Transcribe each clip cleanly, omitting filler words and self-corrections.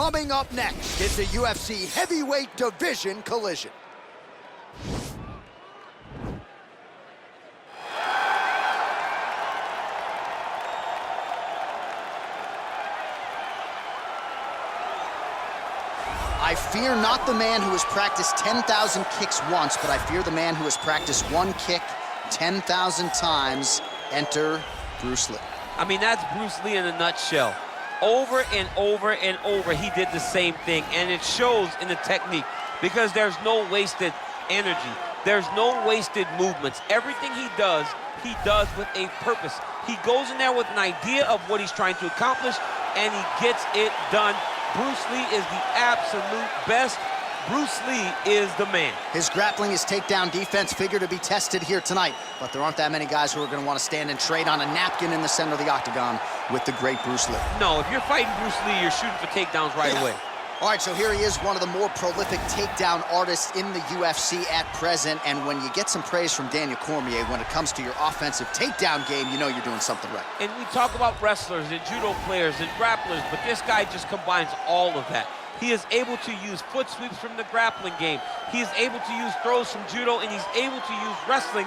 Coming up next, it's a UFC heavyweight division collision. I fear not the man who has practiced 10,000 kicks once, but I fear the man who has practiced one kick 10,000 times. Enter Bruce Lee. I mean, that's Bruce Lee in a nutshell. Over and over and over, he did the same thing, and it shows in the technique because there's no wasted energy. There's no wasted movements. Everything he does with a purpose. He goes in there with an idea of what he's trying to accomplish, and he gets it done. Bruce Lee is the absolute best. Bruce Lee is the man. His grappling, his takedown defense figure to be tested here tonight, but there aren't that many guys who are going to want to stand and trade on a napkin in the center of the octagon with the great Bruce Lee. No, if you're fighting Bruce Lee, you're shooting for takedowns right away. All right, so here he is, one of the more prolific takedown artists in the UFC at present, and when you get some praise from Daniel Cormier when it comes to your offensive takedown game, you know you're doing something right. And we talk about wrestlers and judo players and grapplers, but this guy just combines all of that. He is able to use foot sweeps from the grappling game. He is able to use throws from judo, and he's able to use wrestling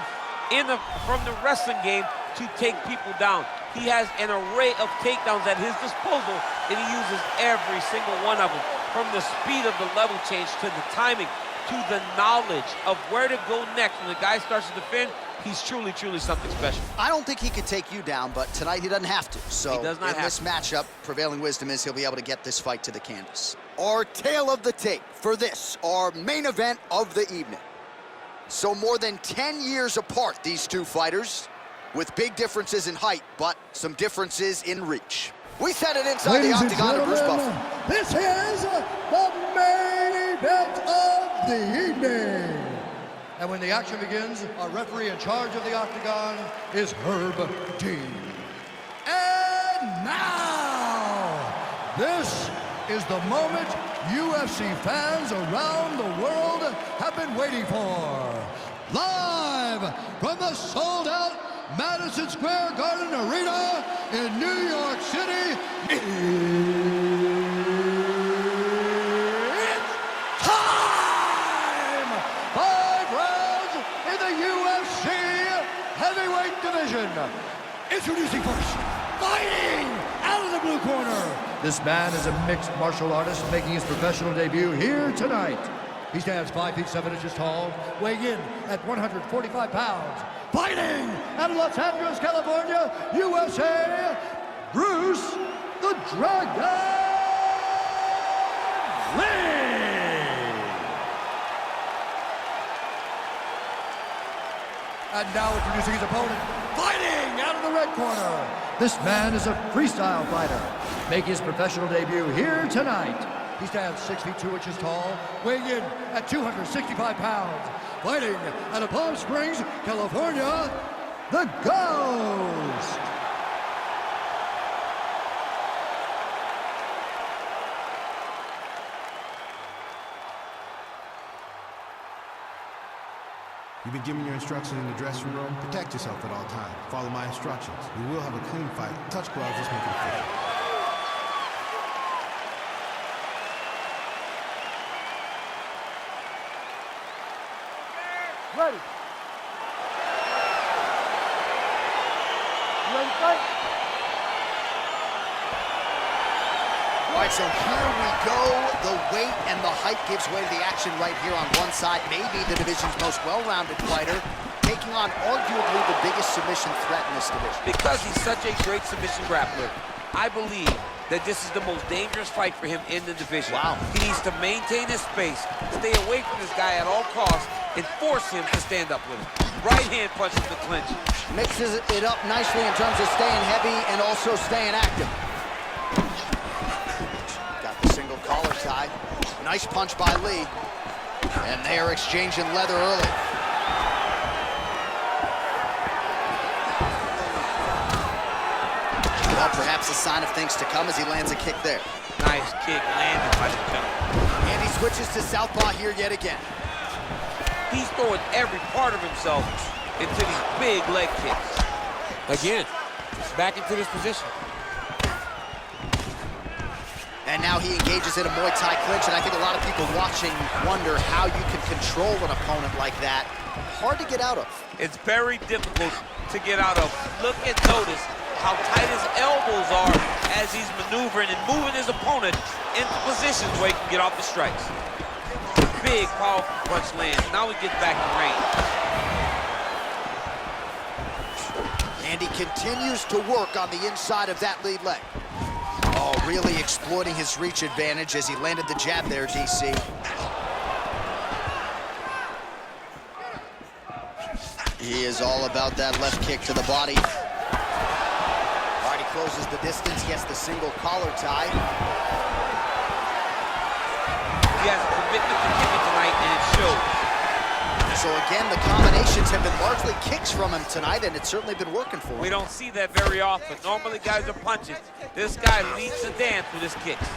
from the wrestling game to take people down. He has an array of takedowns at his disposal, and he uses every single one of them. From the speed of the level change to the timing to the knowledge of where to go next. When the guy starts to defend, he's truly, truly something special. I don't think he could take you down, but tonight he doesn't have to. So he does not in this matchup, prevailing wisdom is he'll be able to get this fight to the canvas. Our tale of the tape for this, our main event of the evening. So more than 10 years apart, these two fighters, with big differences in height, but some differences in reach. We set it inside the octagon of Bruce Buffer. This is the main event of the evening. And when the action begins, our referee in charge of the octagon is Herb Dean. And now, this is the moment UFC fans around the world have been waiting for. Live from the sold-out Madison Square Garden Arena in New York City, it's time! 5 rounds in the UFC heavyweight division. Introducing first, fighting out of the blue corner. This man is a mixed martial artist making his professional debut here tonight. He stands 5 feet 7 inches tall, weighing in at 145 pounds. Fighting out of Los Angeles, California, USA, Bruce the Dragon Lee. And now introducing his opponent, fighting out of the red corner. This man is a freestyle fighter, making his professional debut here tonight. He stands 6 feet 2 inches tall, weighing in at 265 pounds. Fighting out of Palm Springs, California, the Ghost. You've been given your instructions in the dressing room. Protect yourself at all times. Follow my instructions. We will have a clean fight. Touch gloves, let's make it official. Ready. Ready to fight? All right, so here we go. The weight and the height gives way to the action right here on one side. Maybe the division's most well-rounded fighter, taking on arguably the biggest submission threat in this division. Because he's such a great submission grappler, I believe that this is the most dangerous fight for him in the division. Wow. He needs to maintain his space, stay away from this guy at all costs, and force him to stand up with him. Right hand punches the clinch. Mixes it up nicely in terms of staying heavy and also staying active. Got the single collar tie. Nice punch by Lee. And they are exchanging leather early. Well, perhaps a sign of things to come as he lands a kick there. Nice kick landed by the gentleman. And he switches to southpaw here yet again. He's throwing every part of himself into these big leg kicks. Again, back into this position. And now he engages in a Muay Thai clinch, and I think a lot of people watching wonder how you can control an opponent like that. Hard to get out of. It's very difficult to get out of. Look and notice how tight his elbows are as he's maneuvering and moving his opponent into positions where he can get off the strikes. Big, powerful punch lands. Now we get back in range. And he continues to work on the inside of that lead leg. Oh, really exploiting his reach advantage as he landed the jab there, DC. He is all about that left kick to the body. All right, he closes the distance, gets the single collar tie. He has a commitment to kicking tonight, and it shows. So again, the combinations have been largely kicks from him tonight, and it's certainly been working for him. We don't see that very often. Normally, guys are punches. This guy leads the dance with his kicks.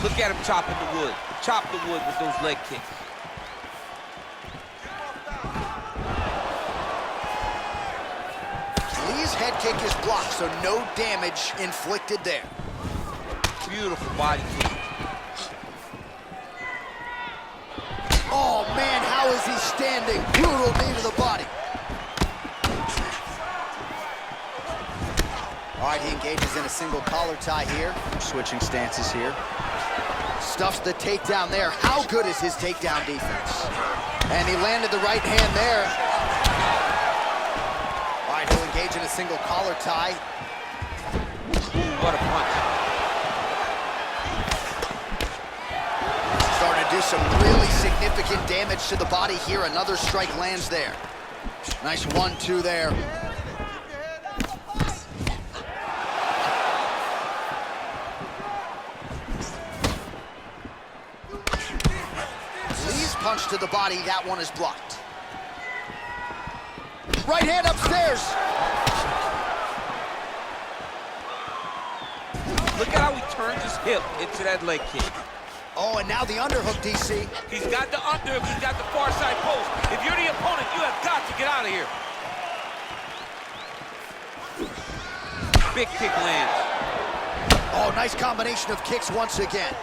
Look at him chopping the wood. Chop the wood with those leg kicks. Lee's head kick is blocked, so no damage inflicted there. Beautiful body kick. Oh, man, how is he standing? Brutal knee to the body. All right, he engages in a single collar tie here. Switching stances here. Stuffs the takedown there. How good is his takedown defense? And he landed the right hand there. All right, he'll engage in a single collar tie. Ooh, what a punch. Starting to do some really significant damage to the body here. Another strike lands there. Nice 1-2 there. Lee's punch to the body, that one is blocked. Right hand upstairs. Look at how he turns his hip into that leg kick. Oh, and now the underhook, DC. He's got the underhook, he's got the far side post. If you're the opponent, you have got to get out of here. Big kick lands. Oh, nice combination of kicks once again.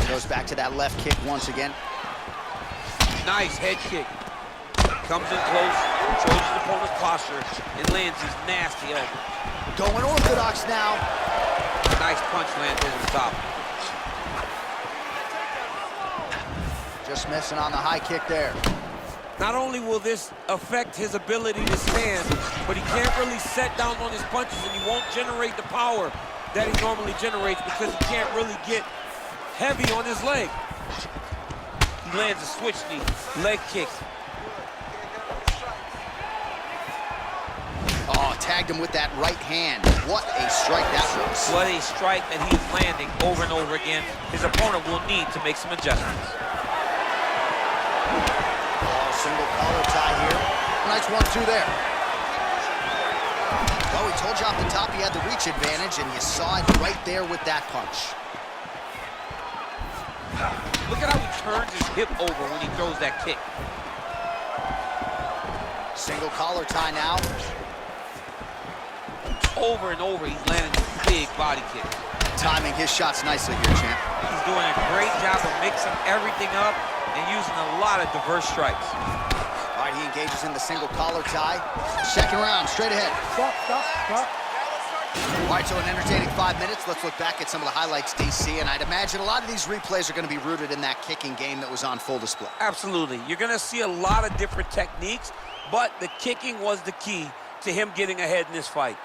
Goes back to that left kick once again. Nice head kick. Comes in close, controls his opponent's posture, and lands his nasty elbow. Going orthodox now. Nice punch lands over the top. Just missing on the high kick there. Not only will this affect his ability to stand, but he can't really set down on his punches, and he won't generate the power that he normally generates because he can't really get heavy on his leg. He lands a switch knee, leg kick. Oh, tagged him with that right hand. What a strike that was. What a strike that he is landing over and over again. His opponent will need to make some adjustments. Oh, single collar tie here. Nice 1-2 there. Well, we told you off the top he had the reach advantage, and you saw it right there with that punch. Look at how he turns his hip over when he throws that kick. Single collar tie now. Over and over, he's landing big body kick. Timing his shots nicely here, champ. He's doing a great job of mixing everything up and using a lot of diverse strikes. All right, he engages in the single collar tie. Second round, straight ahead. Stop. All right, so an entertaining 5 minutes. Let's look back at some of the highlights, DC, and I'd imagine a lot of these replays are going to be rooted in that kicking game that was on full display. Absolutely. You're going to see a lot of different techniques, but the kicking was the key to him getting ahead in this fight.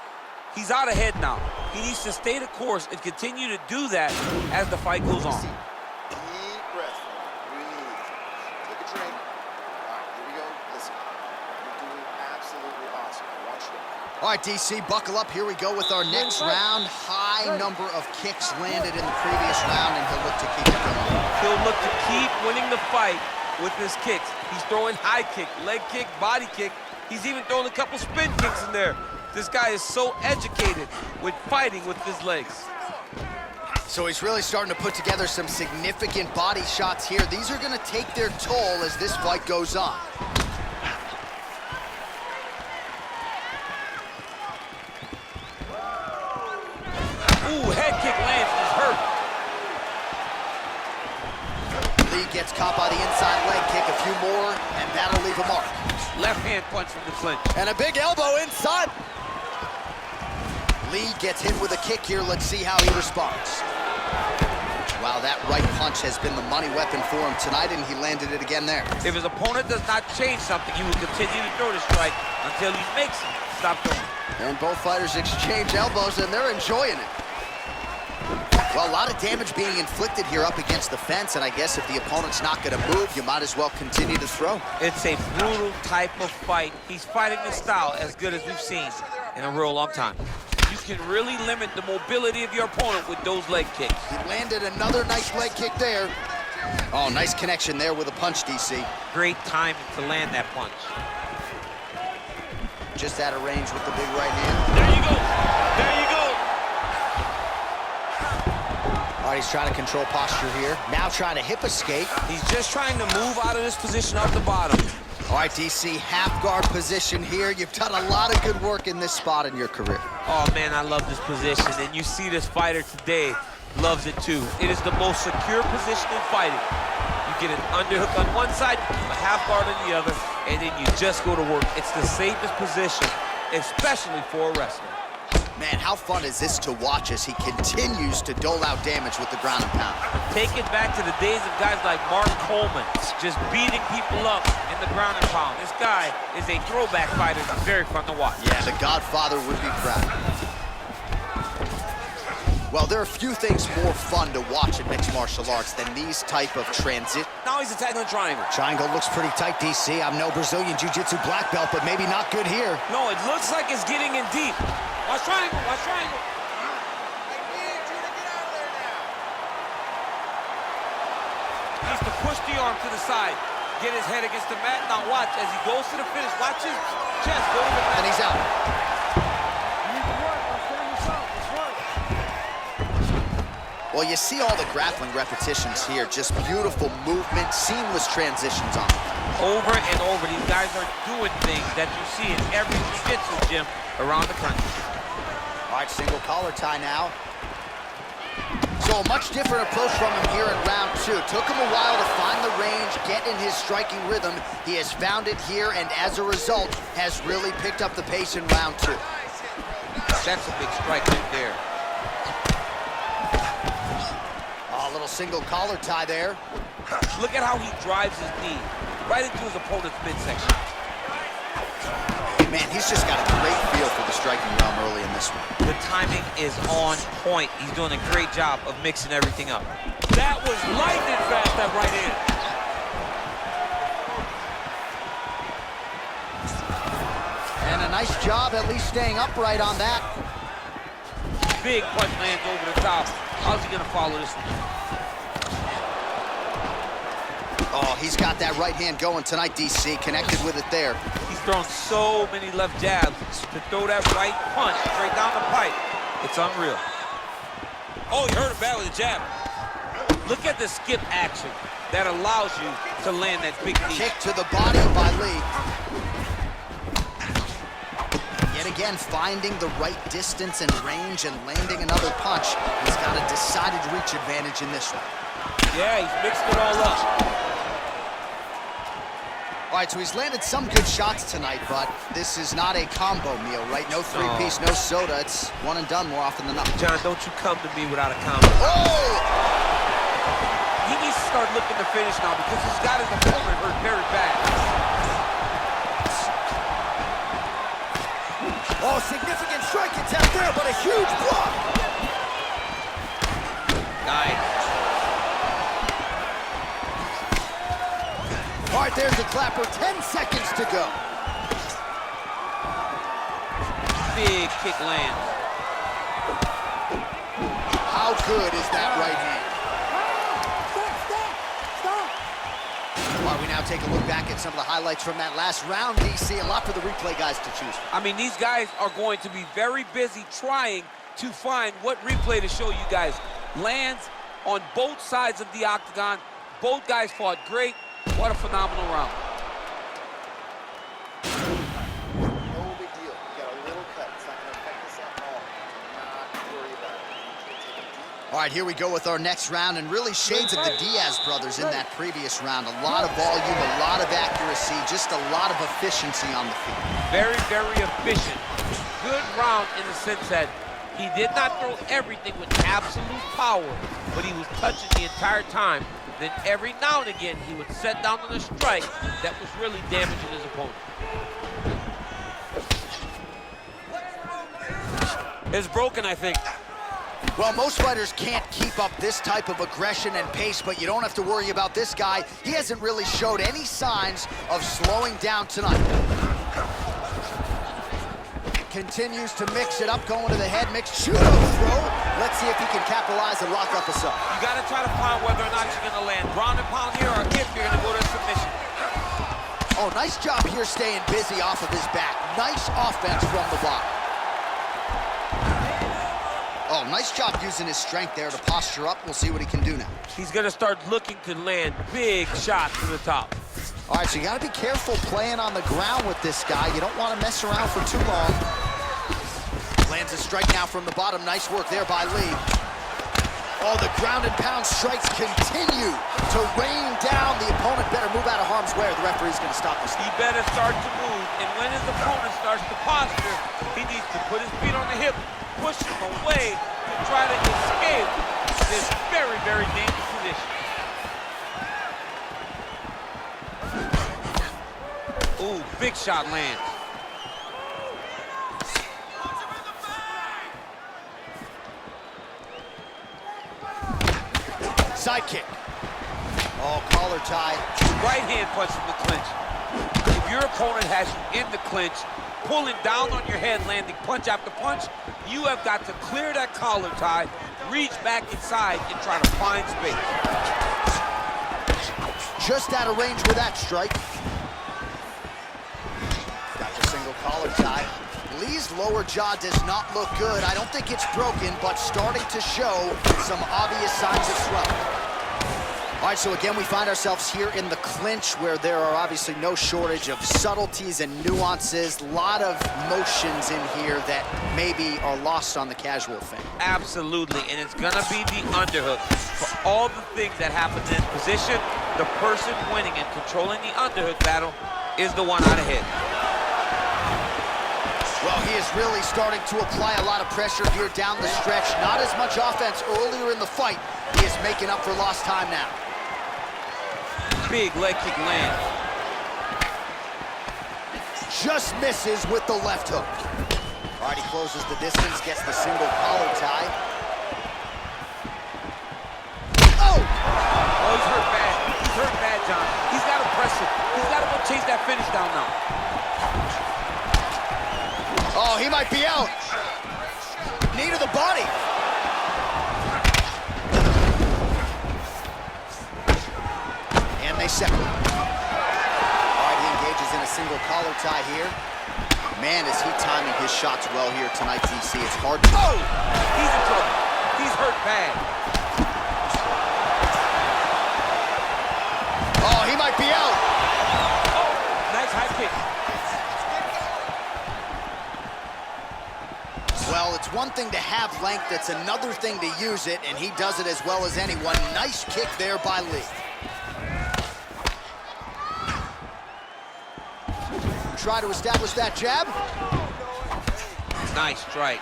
He's out ahead now. He needs to stay the course and continue to do that as the fight goes on. Deep breath. Breathe. Take a drink. All right, here we go. Listen, you're doing absolutely awesome. I want you to... All right, DC, buckle up. Here we go with our next round. High number of kicks landed in the previous round, and he'll look to keep it going. He'll look to keep winning the fight with his kicks. He's throwing high kick, leg kick, body kick. He's even throwing a couple spin kicks in there. This guy is so educated with fighting with his legs. So he's really starting to put together some significant body shots here. These are going to take their toll as this fight goes on. caught by the inside leg kick. A few more, and that'll leave a mark. Left hand punch from the clinch. And a big elbow inside. Lee gets hit with a kick here. Let's see how he responds. Wow, that right punch has been the money weapon for him tonight, and he landed it again there. If his opponent does not change something, he will continue to throw the strike until he makes him stop throwing. And both fighters exchange elbows, and they're enjoying it. Well, a lot of damage being inflicted here up against the fence, and I guess if the opponent's not going to move, you might as well continue to throw. It's a brutal type of fight. He's fighting the style as good as we've seen in a real long time. You can really limit the mobility of your opponent with those leg kicks. He landed another nice leg kick there. Oh, nice connection there with a punch, DC. Great timing to land that punch. Just out of range with the big right hand. There you go. There you go. All right, he's trying to control posture here. Now trying to hip escape. He's just trying to move out of this position off the bottom. All right, DC, half guard position here. You've done a lot of good work in this spot in your career. Oh, man, I love this position. And you see this fighter today loves it, too. It is the most secure position in fighting. You get an underhook on one side, you keep a half guard on the other, and then you just go to work. It's the safest position, especially for a wrestler. Man, how fun is this to watch as he continues to dole out damage with the ground and pound? Take it back to the days of guys like Mark Coleman, just beating people up in the ground and pound. This guy is a throwback fighter. It's very fun to watch. Yeah, the Godfather would be proud. Well, there are few things more fun to watch in mixed martial arts than these type of transit. Now he's attacking the triangle. Triangle looks pretty tight, DC. I'm no Brazilian Jiu-Jitsu black belt, but maybe not good here. No, it looks like it's getting in deep. Watch triangle, watch triangle. He needs to push the arm to the side, get his head against the mat. Now watch, as he goes to the finish, watch his chest go to the mat. And he's out. Well, you see all the grappling repetitions here. Just beautiful movement, seamless transitions on them. Over and over, these guys are doing things that you see in every jiu-jitsu gym around the country. All right, single collar tie now. So a much different approach from him here in round two. Took him a while to find the range, get in his striking rhythm. He has found it here, and as a result, has really picked up the pace in round two. That's a big strike right there. A little single collar tie there. Look at how he drives his knee right into his opponent's midsection. Man, he's just got a great feel for the striking realm early in this one. The timing is on point. He's doing a great job of mixing everything up. That was lightning fast, that right hand. And a nice job at least staying upright on that. Big punch lands over the top. How's he gonna follow this one? Oh, he's got that right hand going tonight, DC. Connected with it there. He's thrown so many left jabs to throw that right punch straight down the pipe. It's unreal. Oh, he hurt him bad with a jab. Look at the skip action that allows you to land that big knee. Kick to the body by Lee. Yet again, finding the right distance and range and landing another punch. He's got a decided reach advantage in this one. Yeah, he's mixed it all up. All right, so he's landed some good shots tonight, but this is not a combo meal, right? No three-piece, no soda. It's one and done more often than not. John, don't you come to me without a combo. Oh! He needs to start looking to finish now because he's got his opponent hurt very bad. Oh, significant strike attempt there, but a huge block. Nice. All right, there's the clapper. 10 seconds to go. Big kick lands. How good is that right hand? All right, we now take a look back at some of the highlights from that last round, DC. A lot for the replay guys to choose from. I mean, these guys are going to be very busy trying to find what replay to show you guys. Lands on both sides of the octagon. Both guys fought great. What a phenomenal round. No big deal. You got a little cut. It's not going to affect us at all. Do not worry about it. All right, here we go with our next round, and really shades of the Diaz brothers in that previous round. A lot of volume, a lot of accuracy, just a lot of efficiency on the field. Very, very efficient. Good round in the sense that he did not throw everything with absolute power, but he was touching the entire time. Then every now and again, he would set down on a strike that was really damaging his opponent. It's broken, I think. Well, most fighters can't keep up this type of aggression and pace, but you don't have to worry about this guy. He hasn't really showed any signs of slowing down tonight. Continues to mix it up, going to the head, mix, shoot, throw. Let's see if he can capitalize and lock up a sub. You got to try to find whether or not you're going to land ground and pound here or if you're going to go to submission. Oh, nice job here staying busy off of his back. Nice offense from the bottom. Oh, nice job using his strength there to posture up. We'll see what he can do now. He's going to start looking to land big shots to the top. All right, so you got to be careful playing on the ground with this guy. You don't want to mess around for too long. Lands a strike now from the bottom. Nice work there by Lee. Oh, the ground and pound strikes continue to rain down. The opponent better move out of harm's way or the referee's going to stop this. He better start to move, and when his opponent starts to posture, he needs to put his feet on the hip, push him away to try to escape this very, very dangerous position. Ooh, big shot lands. Side kick. Oh, collar tie. Right hand punch in the clinch. If your opponent has you in the clinch, pulling down on your head, landing punch after punch, you have got to clear that collar tie, reach back inside, and try to find space. Just out of range with that strike. Got the single collar tie. Lee's lower jaw does not look good. I don't think it's broken, but starting to show some obvious signs of swelling. All right, so again, we find ourselves here in the clinch where there are obviously no shortage of subtleties and nuances. A lot of motions in here that maybe are lost on the casual fan. Absolutely, and it's gonna be the underhook. For all the things that happen in this position, the person winning and controlling the underhook battle is the one out ahead. Well, he is really starting to apply a lot of pressure here down the stretch. Not as much offense earlier in the fight. He is making up for lost time now. Big leg kick lands. Just misses with the left hook. All right, he closes the distance, gets the single collar tie. Oh! Oh, he's hurt bad. He's hurt bad, John. He's got to press it. He's got to go chase that finish down now. Oh, he might be out. Knee to the body. And they separate. All right, he engages in a single collar tie here. Man, is he timing his shots well here tonight, DC. It's hard to... Oh! He's in trouble. He's hurt bad. Oh, he might be out. Oh, nice high kick. Well, it's one thing to have length, it's another thing to use it, and he does it as well as anyone. Nice kick there by Lee. Try to establish that jab. Nice strike.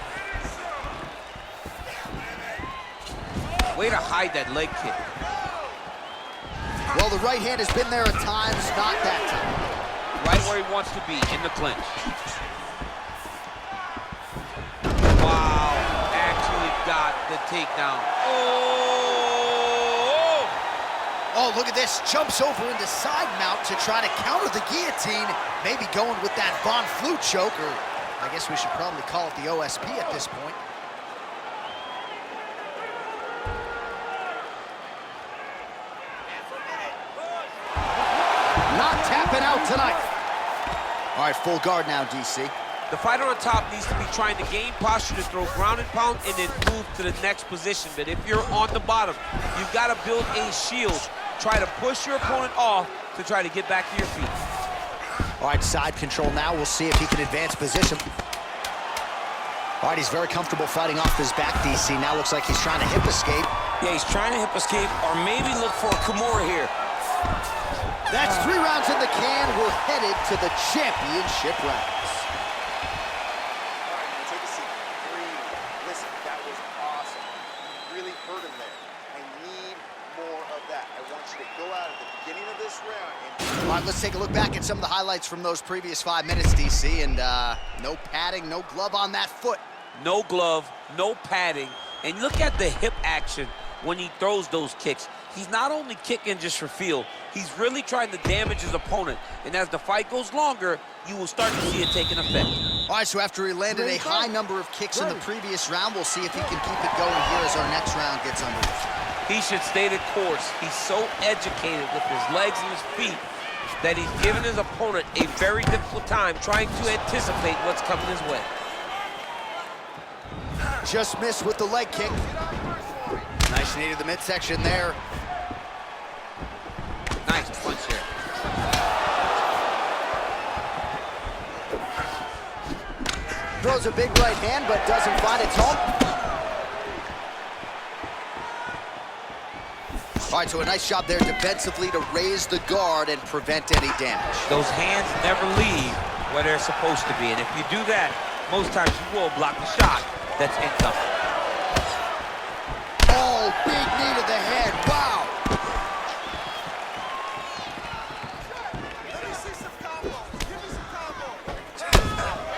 Way to hide that leg kick. Well, the right hand has been there at times, not that time. Right where he wants to be, in the clinch. Wow, actually got the takedown. Oh! Oh, look at this. Jumps over into side mount to try to counter the guillotine. Maybe going with that Von Flue choke, or I guess we should probably call it the OSP at this point. Not tapping out tonight. All right, full guard now, DC. The fighter on top needs to be trying to gain posture to throw ground and pound and then move to the next position. But if you're on the bottom, you've got to build a shield. Try to push your opponent off to try to get back to your feet. All right, side control now. We'll see if he can advance position. All right, he's very comfortable fighting off his back, DC. Now looks like he's trying to hip escape. Yeah, he's trying to hip escape or maybe look for a Kimura here. That's 3 rounds in the can. We're headed to the championship rounds. All right, now take a seat. Breathe. Listen, that was awesome. You really hurt him there. I need more of that. I want you to go out at the beginning of this round and... All right, let's take a look back at some of the highlights from those previous 5 minutes, DC. And no padding, no glove on that foot. No glove, no padding. And look at the hip action when he throws those kicks. He's not only kicking just for feel, he's really trying to damage his opponent. And as the fight goes longer, you will start to see it taking effect. All right, so after he landed a high number of kicks in the previous round, we'll see if he can keep it going here as our next round gets underway. He should stay the course. He's so educated with his legs and his feet that he's given his opponent a very difficult time trying to anticipate what's coming his way. Just missed with the leg kick. Nice knee to the midsection there. Nice punch here. Throws a big right hand, but doesn't find its home. All right, so a nice job there defensively to raise the guard and prevent any damage. Those hands never leave where they're supposed to be. And if you do that, most times you will block the shot that's incoming. Oh, big knee to the head. Wow.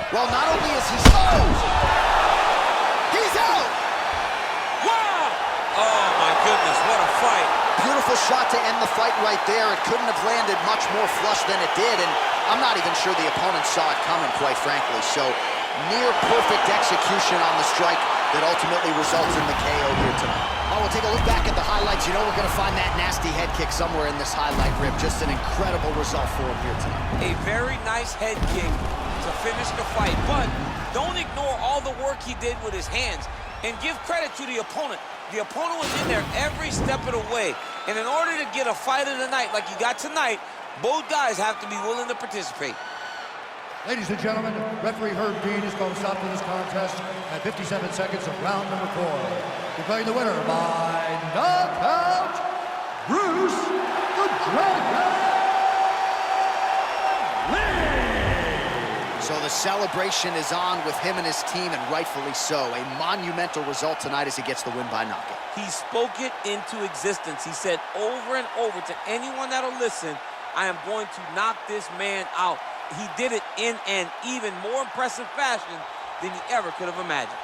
Well, not only is he... Oh! He's out! Wow! Oh, my goodness, what a fight. Beautiful shot to end the fight right there. It couldn't have landed much more flush than it did, and I'm not even sure the opponent saw it coming, quite frankly. So, near perfect execution on the strike that ultimately results in the KO here tonight. Oh, we'll take a look back at the highlights. You know we're going to find that nasty head kick somewhere in this highlight rip. Just an incredible result for him here tonight. A very nice head kick to finish the fight, but don't ignore all the work he did with his hands, and give credit to the opponent. The opponent was in there every step of the way, and in order to get a fight of the night like you got tonight, both guys have to be willing to participate. Ladies and gentlemen, referee Herb Dean is going to stop to this contest at 57 seconds of round number 4. Declaring the winner by knockout, Bruce the Dragon Lee! So the celebration is on with him and his team, and rightfully so. A monumental result tonight as he gets the win by knockout. He spoke it into existence. He said over and over to anyone that'll listen, I am going to knock this man out. He did it in an even more impressive fashion than he ever could have imagined.